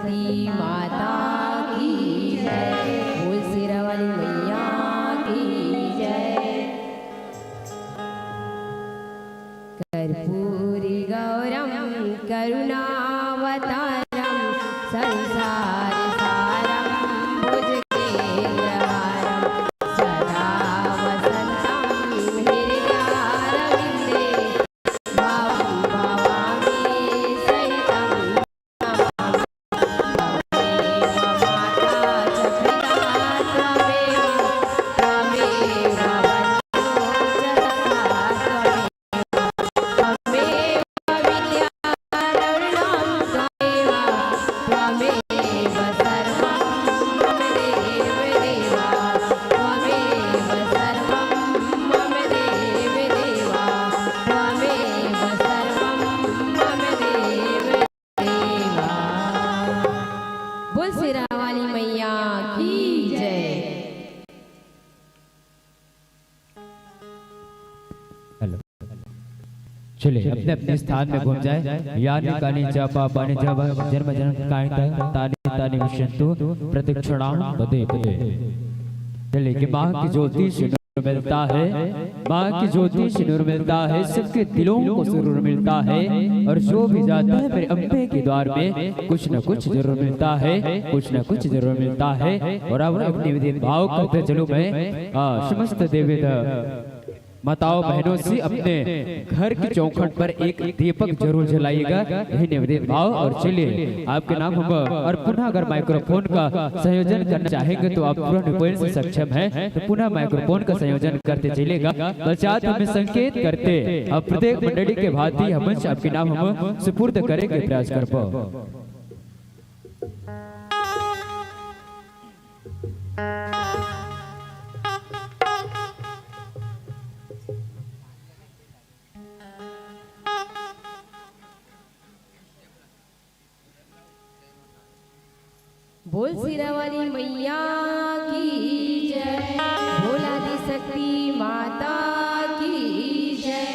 आदिशक्ति माता की जय। बोल सिरा वाली मैया की जय। कर्पूरी गौरम करुणावतारम संसार सारम भुजगेन्द्रहारम सदा वसंतम हृदयारविंदे भावं भवामि सहितं त्वमेव माता च पिता त्वमेव त्वमेव बन्धुश्च सखा त्वमेव विद्यारण्यं त्वमेव त्वमेव सर्वं मम देव देवा त्वमेव सर्वं मम देव देवा त्वमेव सर्वं मम देव देवा। बोल सिरा वाली मैया की जय। हेलो, चलिए अपने अपने स्थान में घूम जाए। यानी कानी जापा पानी जावा जन्म जन्म कायता तानी तानी विशंतु प्रतीक्षणाम पदे पदे। चलिए कि माँ की ज्योति से नूर मिलता है, माँ की ज्योति से नूर मिलता है, सबके दिलों को सुरूर मिलता है। और जो भी जाता है मेरे अम्बे के द्वार में कुछ न कुछ जरूर मिलता है, कुछ न कुछ जरूर मिलता है। और अब अपने विधि भाव करते चलो मैं समस्त देवी माताओं बहनों से अपने घर की चौखट पर एक दीपक जरूर जलाइएगा, यही निवेदन भाव। और चलिए आपके नाम हम और पुनः अगर माइक्रोफोन का संयोजन करना चाहेंगे तो आप पूर्ण पॉइंट से सक्षम हैं, तो पुनः माइक्रोफोन का संयोजन करते चलेगा। पश्चात हमें संकेत करते अब प्रत्येक मंडली के भांति हम आपके नाम हम सुपुर्द करेंगे प्रयास कर पाओ। बोल सिरा वाली मैया की जय। बोल आदिशक्ति माता की जय।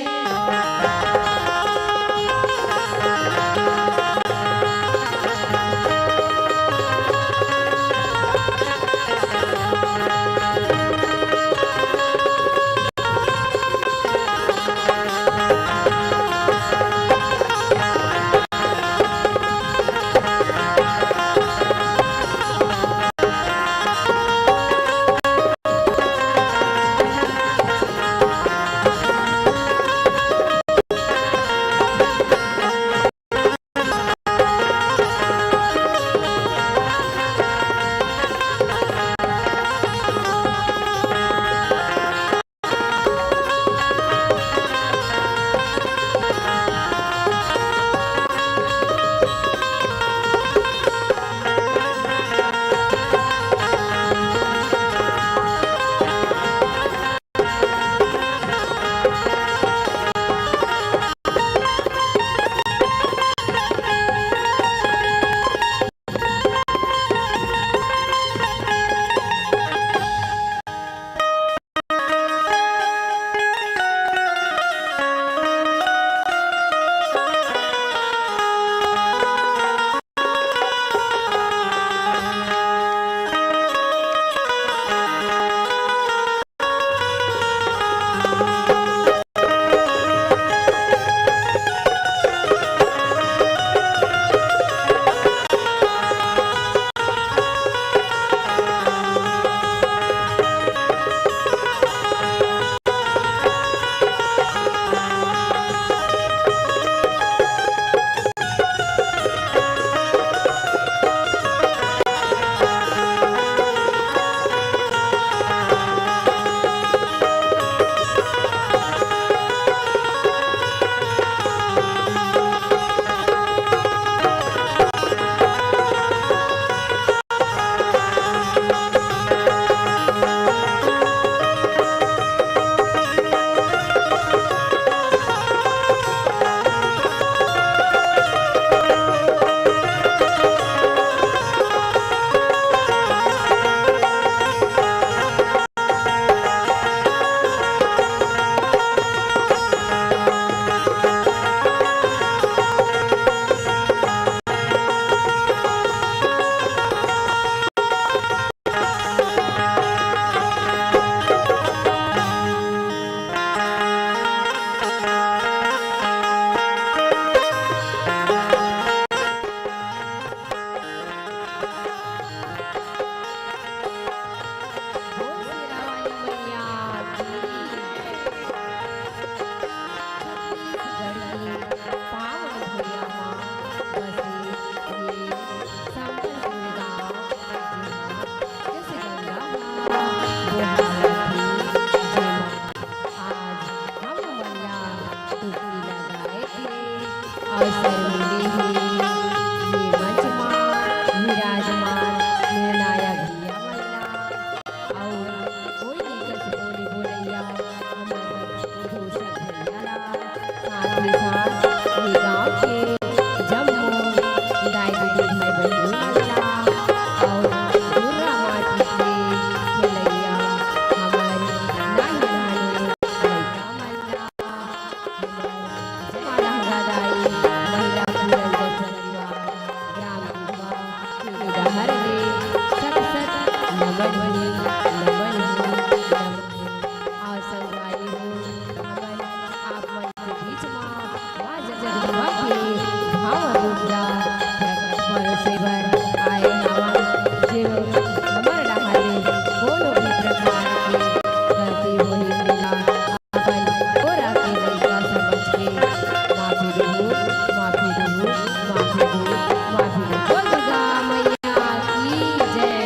विराजमान निर्णायक भैया मैया और कोई दिक्कत बोली बोलैया हमारे घोषक भैया साथ ही साथ ये गाँव के जम्मू दाई दीदी भाई बहन मैया और दुर्गा माटी के खेलैया हमारी नानी नानी भैया मैया जमाला दाई महिला पूरन परिवार ग्राम विवाह हर सत सत नमन बनी नमन और संगाई नमन आप मन के बीच मां मां जगदम्बा के भाव रूपला प्रकट से भर आए हवा जीव हमर डहारे कोनो भी प्रकार की गलती होई मिला अपन कोरा के लइका समझ के माफी दो माफी दो माफी दो माफी दो बोल दुर्गा मैया की जय।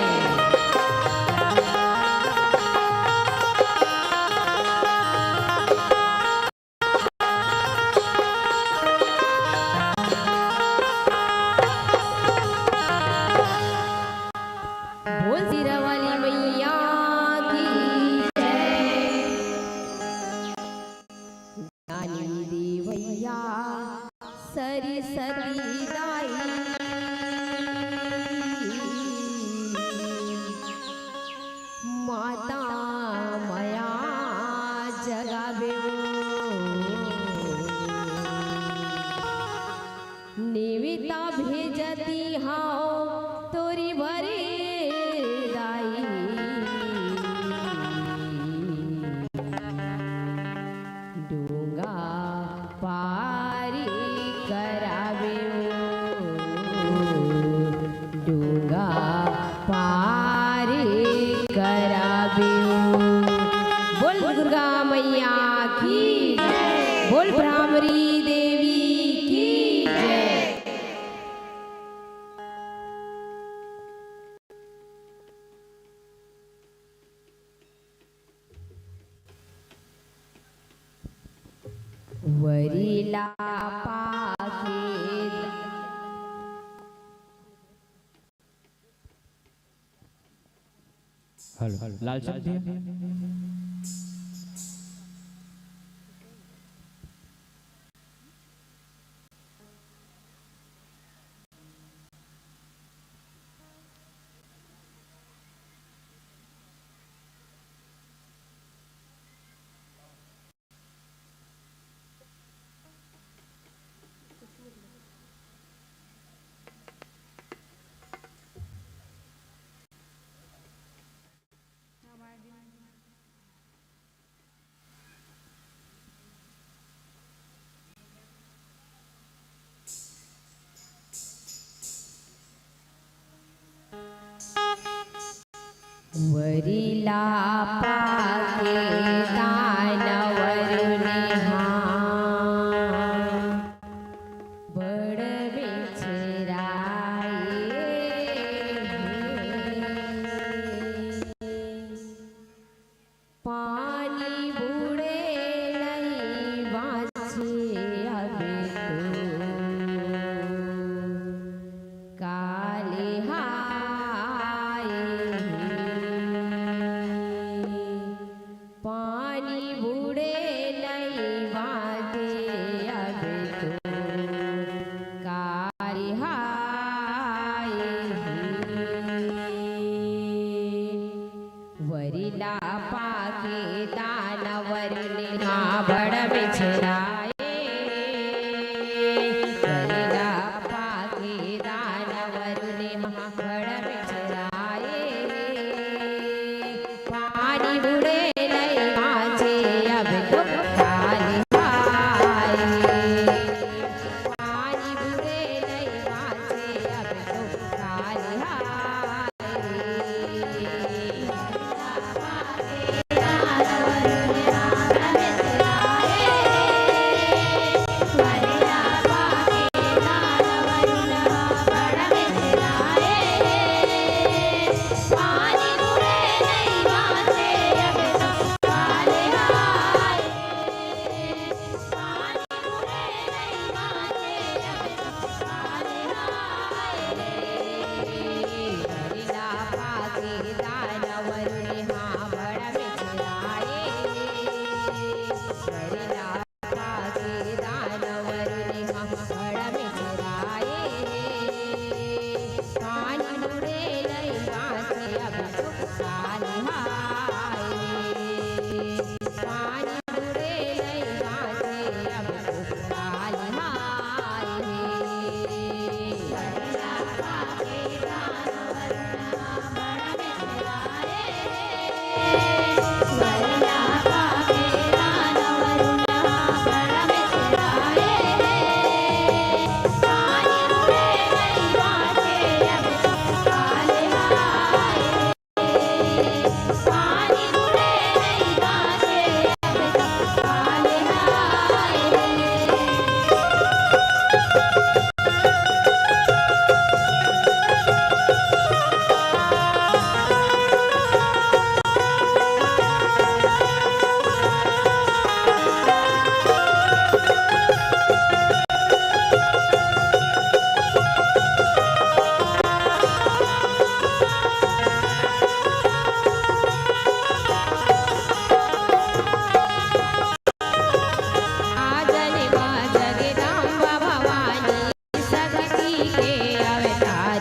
बोल जीरा वाली मैया की जय। नानी देवैया सरस्वती दाई माता माया जगावे निविता भेजती हाओ तोरी भरे दाई डूंगा पारी करावे डूंगा पारी करावे। बोल दुर्गा मैया की जय। बोल भ्रामरी देवी की जय। वरीला पाके हेलो लाल चंद वरीला पाके दानवर बड़ बेचराए पानी बूढ़े नहीं बाँचे अबे तो काले हाय पानी बूढ़े नहीं बाँचे अबे तो काले हाय वरीला पाके दानवर ने बड़ बिछड़ाए वरीला पाके दानवर ने बड़ बिछड़ाए पानी बूढ़े नहीं बाँचे अब तो काले हाय पानी बूढ़े नहीं बाँचे अब तो काले हाय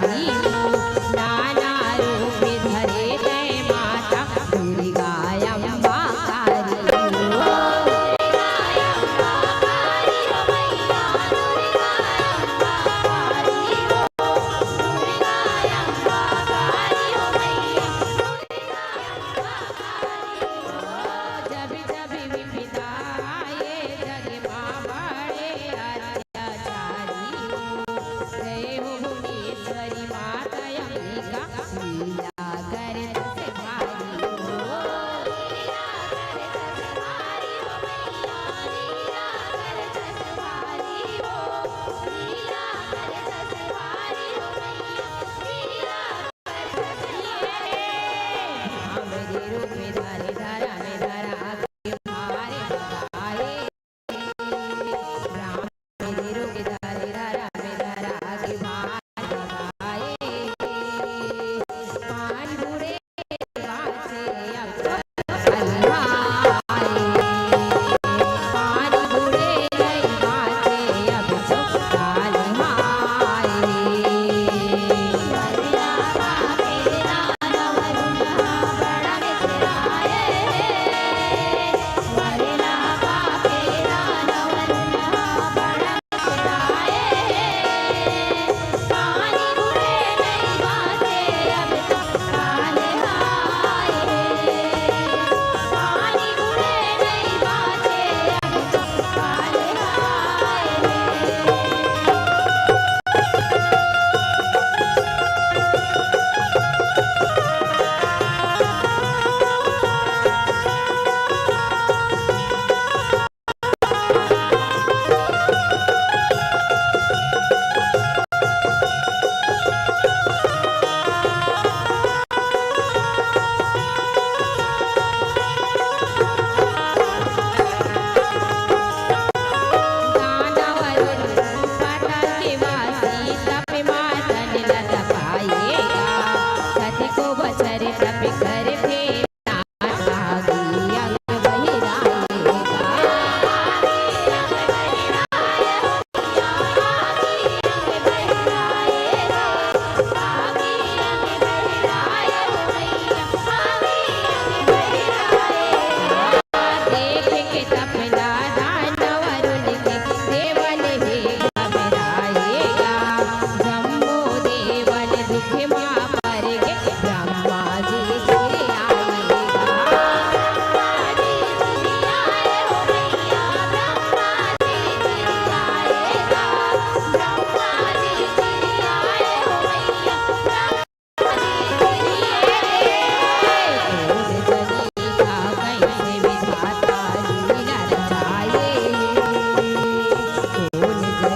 कौन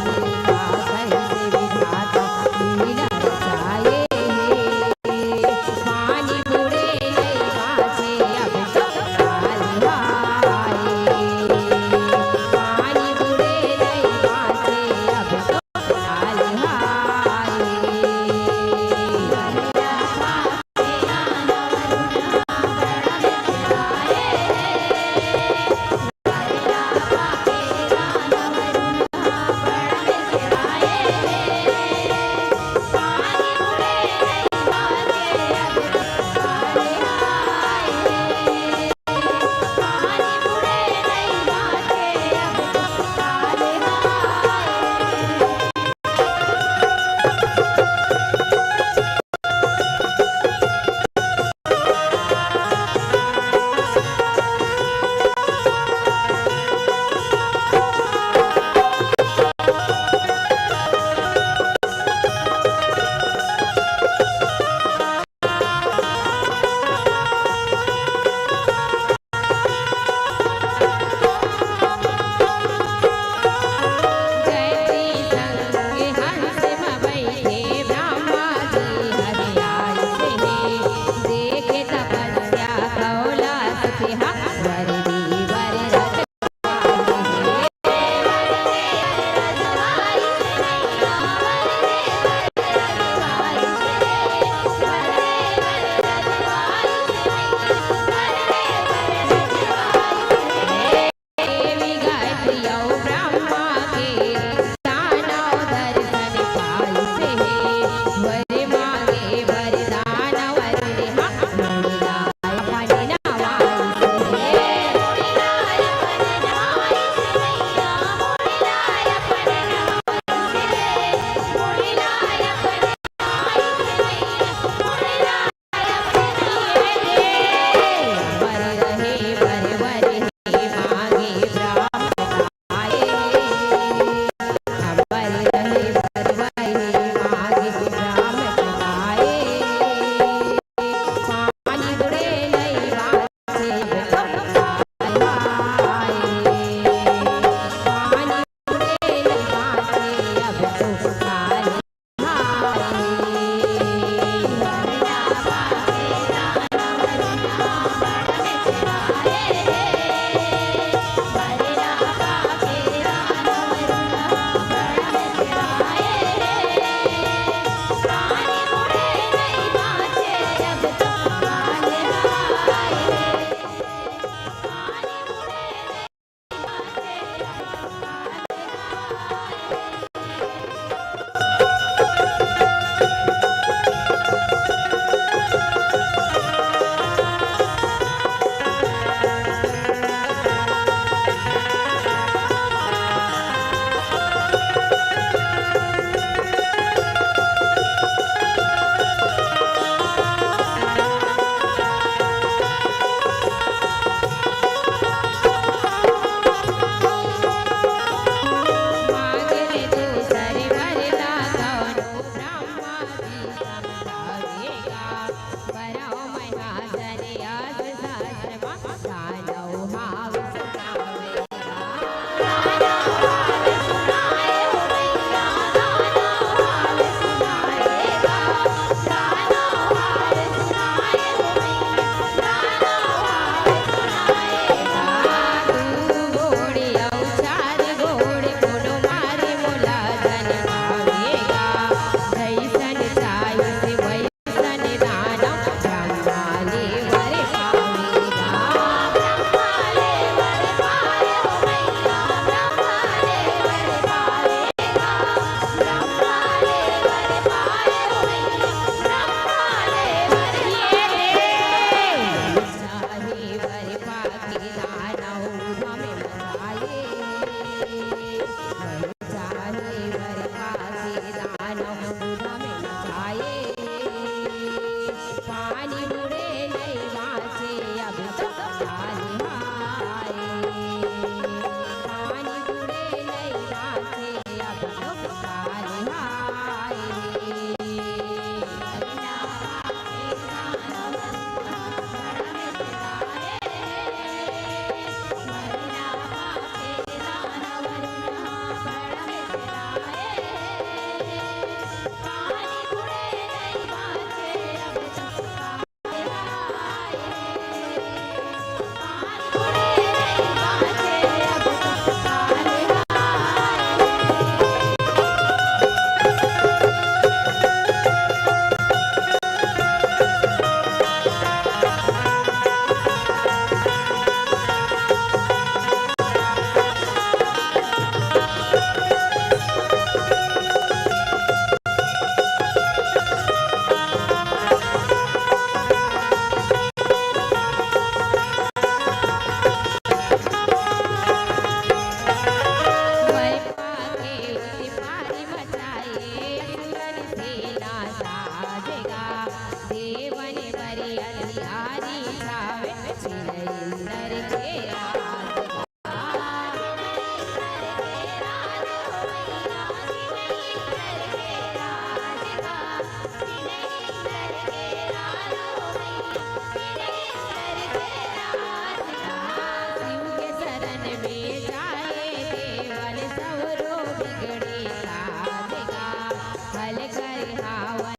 जनी का कैसे विधाता लीला रचाए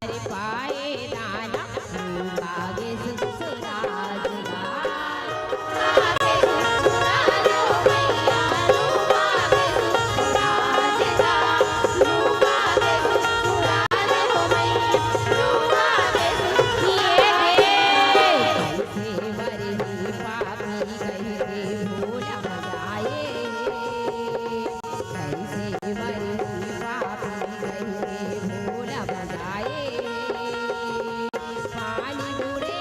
हमारे पाए दाना आगे सुसुराज आगे सुसुराज हो मैया आगे सुसुराज गा आगे सुसुराज हो मैया आगे सुसुराज कैसे मरे पापी कह के भोला बजाए कैसे मरे पापी कह के भोला बजाए पानी मुड़े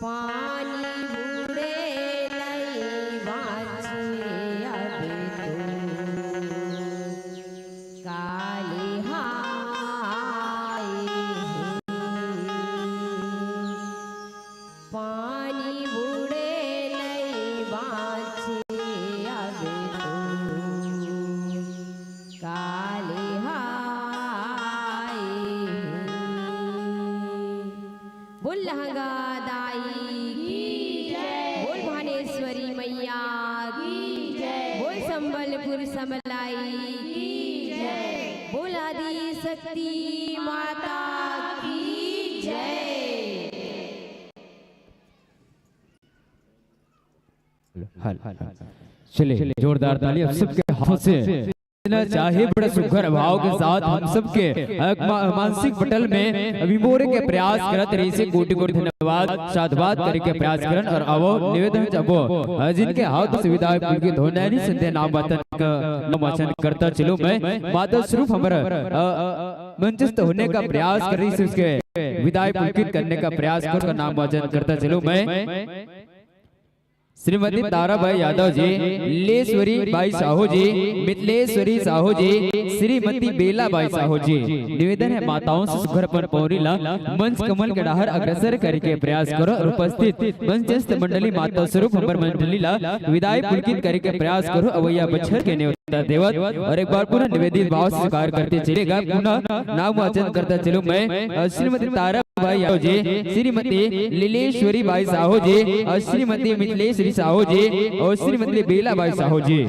पानी बूढ़े नहीं बाँचे अब तो काले हाय पानी बूढ़े नहीं बाँचे अब तो काले हाय बोल लहंगा दाई की जय, बोल भानेश्वरी मैया की जय, बोल संबलपुर समलाई की जय, बोल आदि शक्ति माता की जय। चले जोरदार ताली अब सबके हाथों से चाहे बड़े सुघर भाव के साथ हम सबके मानसिक पटल में विमोरे के प्रयास करत रही से कोटि कोटि धन्यवाद साधुवाद करे के प्रयास करन और अवो निवेदन जबो जिनके हाथ सुविधा के धोनानी संध्या नाम वाचन करता चलो मैं माता स्वरूप हमारा मंचस्थ होने का प्रयास कर रही से उसके विदाई पुलकित करने का प्रयास कर नाम वाचन करता चलो मैं श्रीमती ताराबाई यादव जी, लेश्वरी बाई साहू जी, मिथिलेश्वरी साहू जी, श्रीमती बेला बाई साहू जी। निवेदन है माताओं से सुघर पर पौरीला मंच कमल के डाहर अग्रसर करके प्रयास करो और उपस्थित मंचस्थ मंडली माता स्वरूप हमर मंडली ला विदाई पुलकित करके प्रयास करो अवैया बछर के न्योता देवत और एक बार पुनः निवेदित भाव से स्वीकार करते चलेगा पुनः नाम वाचन करता चलो मैं श्रीमती ताराबाई यादव जी, श्रीमती लीलेश्वरी बाई साहू जी, श्रीमती मिथिलेश्वरी साहू जी और श्रीमती बेला बाई साहू जी।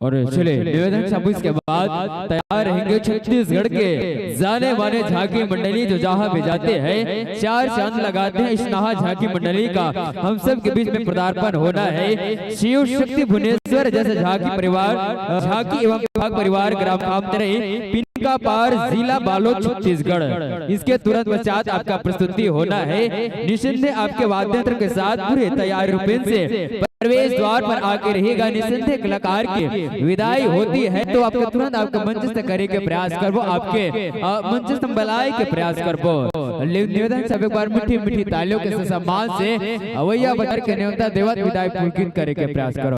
और चले निवेदन सब इसके बाद तैयार रहेंगे छत्तीसगढ़ के जाने माने झांकी मंडली जो जहां भी जाते हैं चार चांद लगाते हैं इस नहा झांकी मंडली का हम सब के बीच में पदार्पण होना है। शिव शक्ति भुवनेश्वर जैसे झांकी परिवार झांकी एवं विभाग परिवार ग्राम कामतरई पिनका पार जिला बालोद छत्तीसगढ़। इसके तुरंत पश्चात आपका प्रस्तुति होना है। निसंदेह आपके वाद्य यंत्र के साथ पूरे तैयार रूपेण से प्रवेश द्वार पर आके रहेगा। निसंदेह कलाकार की विदाई होती है तो आपके तुरंत आपका मंचस्थ करे के प्रयास करबो, आपके मंचस्थ बलाय के प्रयास करबो। निवेदन सब एक बार मीठी मीठी तालियों के सम्मान से अवैया बजार के न्योता देवत विदाई पुलकित करे के प्रयास करो।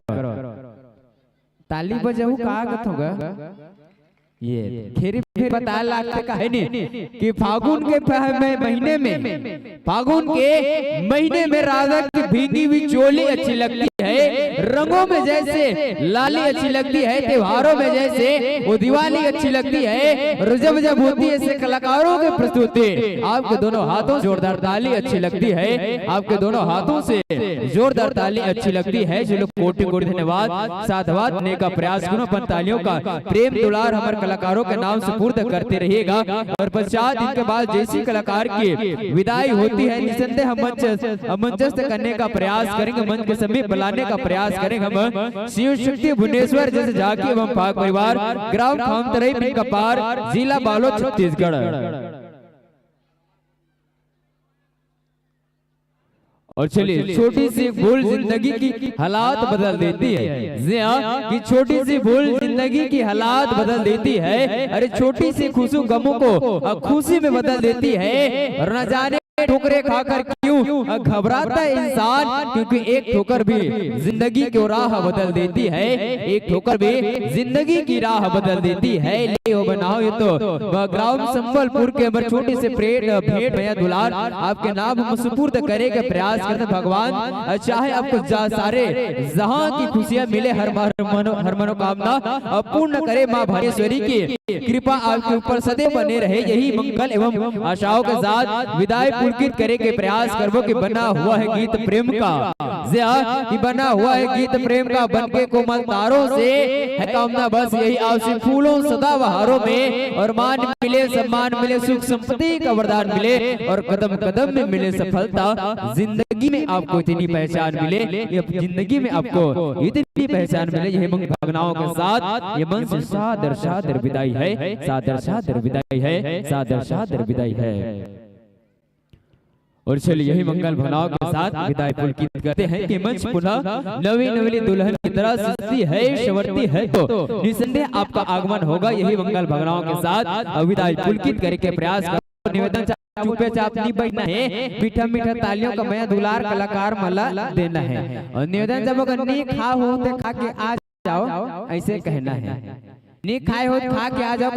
ताली बजाऊ का आगत होगा ये खेरी फिर बता लगता का है नहीं कि फागुन के महीने में फागुन के महीने में राधा की भीगी हुई चोली अच्छी लगती है, रंगों में जैसे लाली अच्छी लगती है, त्योहारों में जैसे वो दिवाली अच्छी लगती है, और जब जब होती है ऐसे कलाकारों की प्रस्तुति आपके दोनों हाथों से जोरदार ताली अच्छी लगती है, आपके दोनों हाथों से जोरदार ताली अच्छी लगती है। जो लोग कोटि कोटि धन्यवाद साधुवाद देने का प्रयास करो, अपन तालियों का प्रेम दुलार हमारे कलाकारों के नाम से पूर्ण करते रहिएगा। और पश्चात इनके बाद जैसी कलाकार की विदाई होती है निसंदेह हम मंचस्थ करने का प्रयास करेंगे, मंच के समीप बुलाने का प्रयास करेंगे हम शिव शक्ति भुवनेश्वर जैसे झांकी एवं पाक परिवार ग्राम कामतरई पिनका पार जिला बालोद छत्तीसगढ़। और चलिए छोटी सी भूल जिंदगी की हालात बदल देती है। जी हाँ कि छोटी सी भूल जिंदगी की हालात बदल देती है। अरे छोटी सी खुशी गमों को खुशी में बदल देती है। और न जाने ठोकरे खाकर क्यों घबराता है इंसान, क्योंकि एक ठोकर भी जिंदगी की राह बदल देती है, एक ठोकर भी जिंदगी की राह बदल देती है। ले हो बनाओ ये तो ग्राम संबलपुर के अंदर छोटे से भेंट भैया दुलार आपके नाम हम सुपुर्द करे के प्रयास करते भगवान चाहे आपको सारे जहां की खुशियां मिले, हर मनोकामना पूर्ण करे। माँ भानेश्वरी की कृपा आपके ऊपर सदैव बने रहे, यही मंगल एवं आशाओं के साथ विदाई पुलकित करे के प्रयास करबो कि बना हुआ है गीत प्रेम का, कि बना हुआ है गीत प्रेम का बनके कोमल तारों से है कामना बस यही आपसे फूलों सदा बहारों में। और मान मिले सम्मान मिले सुख संपत्ति का वरदान मिले, और कदम कदम में मिले सफलता। जिंदगी में आपको इतनी पहचान मिले, जिंदगी में आपको इतनी पहचान मिले, यही मंगल भावनाओं के साथ ये मन से सादर सादर विदाई है, सादर सादर विदाई है, सादर सादर विदाई है। और चलिए यही मंगल भावनाओं के साथ विदाई पुलकित करते हैं कि मंच पुनः नवी नवीली दुल्हन की तरह सजती है संवरती है तो निसंदेह आपका आगमन होगा। यही मंगल भावनाओं के साथ विदाई पुलकित करने के प्रयास करो। निवेदन चुपे चाप नहीं बैठना है, मीठा मीठा तालियों का मैं दुलार कलाकार मला देना है। और निवेदन जब अगर नहीं खा हो तो खा के आ जाओ, ऐसे कहना है। नहीं खाए हो खा के आ जाओ।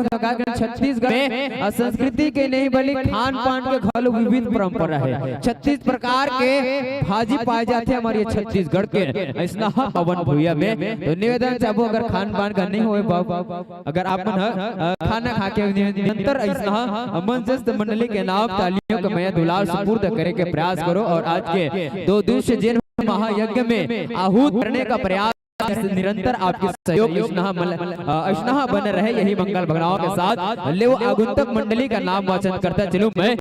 छत्तीसगढ़ में संस्कृति के नहीं बल्कि खान पान के घल विविध परंपरा है। 36 प्रकार के भाजी पाए जाते हैं हमारे छत्तीसगढ़ के ऐसा पवन भूया में। तो निवेदन चाहो अगर खान पान का नहीं होए बाबू, अगर आप खाना खा के निरंतर ऐसा मंचस्थ मंडली के नाम तालियों का मैं दुलार सुपुर्द करे के प्रयास करो। और आज के 2 दिवसीय जैन महायज्ञ में आहूत करने का प्रयास निरंतर आपके सहयोग ऐसा बने रहे। यही मंगल भावनाओं के साथ ले आगुंतक मंडली का नाम वाचन करता चलूं मैं।